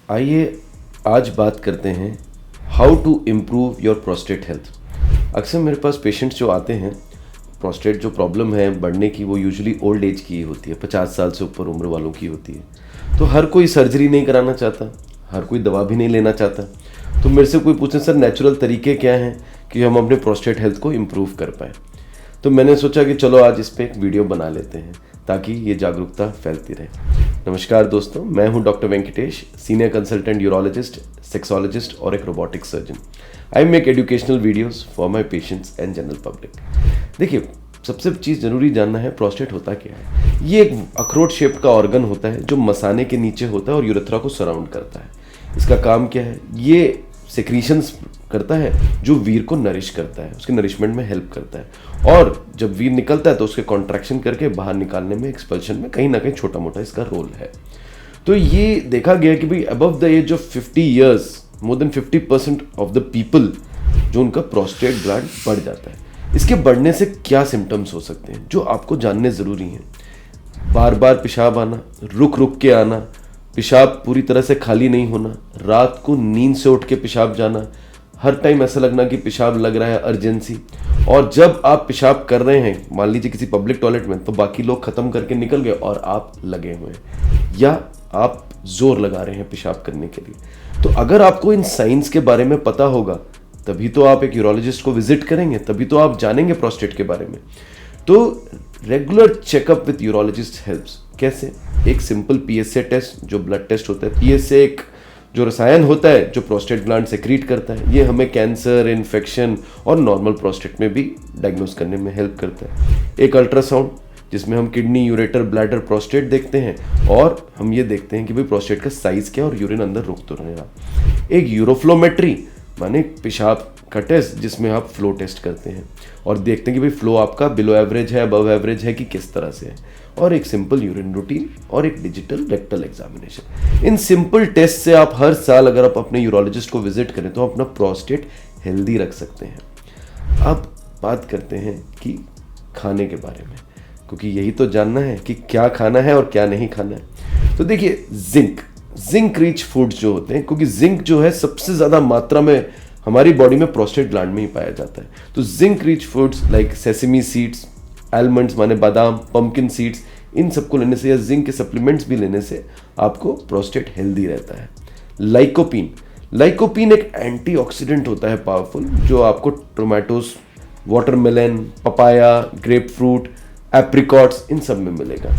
आइए आज बात करते हैं how to improve your prostate health. अक्सर मेरे पास पेशेंट्स जो आते हैं, प्रोस्टेट जो प्रॉब्लम है बढ़ने की, वो यूजुअली ओल्ड एज की होती है, 50 साल से ऊपर उम्र वालों की होती है। तो हर कोई सर्जरी नहीं कराना चाहता, हर कोई दवा भी नहीं लेना चाहता। तो मेरे से कोई पूछे सर नेचुरल तरीके क्या हैं कि हम अपने प्रोस्टेट हेल्थ को इम्प्रूव कर पाएँ। तो मैंने सोचा कि चलो आज इस पर एक वीडियो बना लेते हैं ताकि ये जागरूकता फैलती रहे। नमस्कार दोस्तों, मैं हूं doctor Venkatesh, senior consultant urologist, sexologist और एक robotic surgeon. I make educational videos for my patients and general public. देखिए, सबसे चीज़ जरूरी जानना है प्रोस्टेट होता क्या है। ये एक अखरोट शेप का ऑर्गन होता है जो मसाने के नीचे होता है और यूरेथ्रा को सराउंड करता है। इसका काम क्या है? ये सेक्रीशंस करता है जो वीर को नरिश करता है, उसके नरिशमेंट में हेल्प करता है। और जब वीर निकलता है तो उसके कॉन्ट्रैक्शन करके बाहर निकालने में, एक्सपल्शन में कहीं ना कहीं छोटा मोटा इसका रोल है। तो ये देखा गया कि भाई above the age of 50 years more than 50% of the people जो उनका प्रोस्टेट ग्लैंड बढ़ जाता है। इसके बढ़ने से क्या सिम्टम्स हो सकते हैं जो आपको जानने ज़रूरी हैं? बार बार पेशाब आना, रुक रुक के आना, पेशाब पूरी तरह से खाली नहीं होना, रात को नींद से उठ के पेशाब जाना, हर टाइम ऐसा लगना कि पेशाब लग रहा है अर्जेंसी। और जब आप पेशाब कर रहे हैं, मान लीजिए किसी पब्लिक टॉयलेट में, तो बाकी लोग खत्म करके निकल गए और आप लगे हुए हैं, या आप जोर लगा रहे हैं पेशाब करने के लिए। तो अगर आपको इन साइंस के बारे में पता होगा तभी तो आप एक यूरोलॉजिस्ट को विजिट करेंगे, तभी तो आप जानेंगे प्रोस्टेट के बारे में। तो regular checkup with urologist helps. कैसे? एक सिंपल पीएसए टेस्ट जो ब्लड टेस्ट होता है। पीएसए एक जो रसायन होता है जो प्रोस्टेट ग्लैंड सेक्रीट करता है, ये हमें कैंसर, इन्फेक्शन और नॉर्मल प्रोस्टेट में भी डायग्नोस करने में हेल्प करता है। एक अल्ट्रासाउंड जिसमें हम किडनी, यूरेटर, ब्लैडर, प्रोस्टेट देखते हैं और हम ये देखते हैं कि भाई प्रोस्टेट का साइज क्या और यूरिन अंदर रुक तो रहेगा। एक यूरोफ्लोमेट्री माने पेशाब का टेस्ट जिसमें आप फ्लो टेस्ट करते हैं और देखते हैं कि भाई फ्लो आपका बिलो एवरेज है, अबव एवरेज है कि किस तरह से है। और एक सिंपल यूरिन रूटीन और एक डिजिटल रेक्टल एग्जामिनेशन। इन सिंपल टेस्ट से आप हर साल अगर आप अपने यूरोलॉजिस्ट को विजिट करें तो अपना प्रोस्टेट हेल्दी रख सकते हैं। अब बात करते हैं कि खाने के बारे में, क्योंकि यही तो जानना है कि क्या खाना है और क्या नहीं खाना है। तो देखिए, जिंक रिच फूड्स जो होते हैं, क्योंकि जिंक जो है सबसे ज़्यादा मात्रा में हमारी बॉडी में प्रोस्टेट ग्लैंड में ही पाया जाता है। तो zinc rich foods like sesame seeds, almonds माने बादाम, पंपकिन सीड्स, इन सबको लेने से या जिंक के सप्लीमेंट्स भी लेने से आपको प्रोस्टेट हेल्दी रहता है। लाइकोपीन एक एंटीऑक्सीडेंट होता है पावरफुल, जो आपको tomatoes, watermelon, papaya, grapefruit, apricots, इन सब में मिलेगा।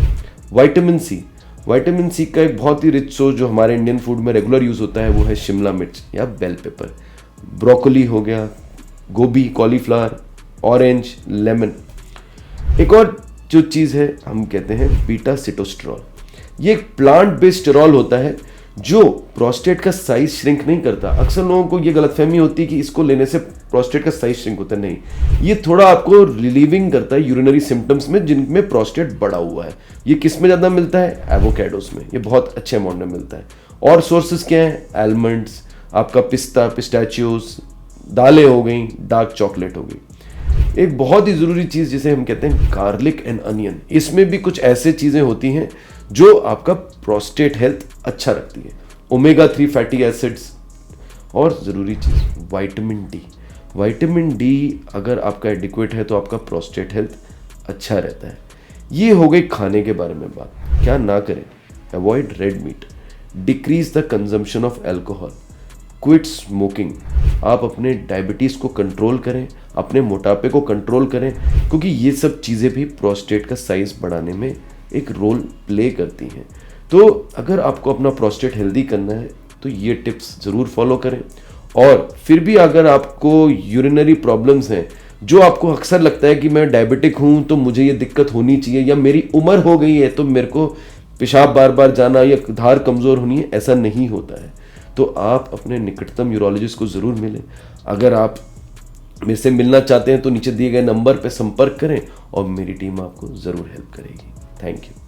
विटामिन सी का एक बहुत ही रिच सोर्स जो हमारे इंडियन फूड में रेगुलर यूज होता है वो है शिमला मिर्च या बेल पेपर। ब्रोकोली हो गया, गोभी, कॉलीफ्लावर, ऑरेंज, लेमन। एक और जो चीज़ है हम कहते हैं बीटा सिटोस्टेरॉल। ये एक प्लांट बेस्ड स्टेरॉल होता है जो प्रोस्टेट का साइज श्रिंक नहीं करता। अक्सर लोगों को ये गलतफहमी होती है कि इसको लेने से प्रोस्टेट का साइज श्रिंक होता है। नहीं, ये थोड़ा आपको रिलीविंग करता है यूरिनरी सिम्टम्स में जिनमें प्रोस्टेट बढ़ा हुआ है। ये किस में ज़्यादा मिलता है? एवोकेडोस में। ये बहुत अच्छे अमाउंट में मिलता है। और सोर्सेज क्या है? आलमंड्स, आपका पिस्ता, पिस्टैचियोस, दालें हो गई, डार्क चॉकलेट हो गई। एक बहुत ही ज़रूरी चीज़ जिसे हम कहते हैं गार्लिक एंड अनियन, इसमें भी कुछ ऐसे चीज़ें होती हैं जो आपका प्रोस्टेट हेल्थ अच्छा रखती है। Omega 3 fatty acids. और ज़रूरी चीज़ विटामिन डी अगर आपका एडिक्वेट है तो आपका प्रोस्टेट हेल्थ अच्छा रहता है। ये हो गई खाने के बारे में बात। क्या ना करें? Avoid red meat, decrease the consumption of alcohol, quit smoking. आप अपने डायबिटीज़ को कंट्रोल करें, अपने मोटापे को कंट्रोल करें, क्योंकि ये सब चीज़ें भी प्रोस्टेट का साइज बढ़ाने में एक रोल प्ले करती हैं। तो अगर आपको अपना प्रोस्टेट हेल्दी करना है तो ये टिप्स ज़रूर फॉलो करें। और फिर भी अगर आपको यूरिनरी प्रॉब्लम्स हैं, जो आपको अक्सर लगता है कि मैं डायबिटिक हूँ तो मुझे ये दिक्कत होनी चाहिए, या मेरी उम्र हो गई है तो मेरे को पेशाब बार बार जाना या धार कमज़ोर होनी है, ऐसा नहीं होता है। तो आप अपने निकटतम यूरोलॉजिस्ट को ज़रूर मिलें। अगर आप मेरे से मिलना चाहते हैं तो नीचे दिए गए नंबर पर संपर्क करें और मेरी टीम आपको ज़रूर हेल्प करेगी। Thank you.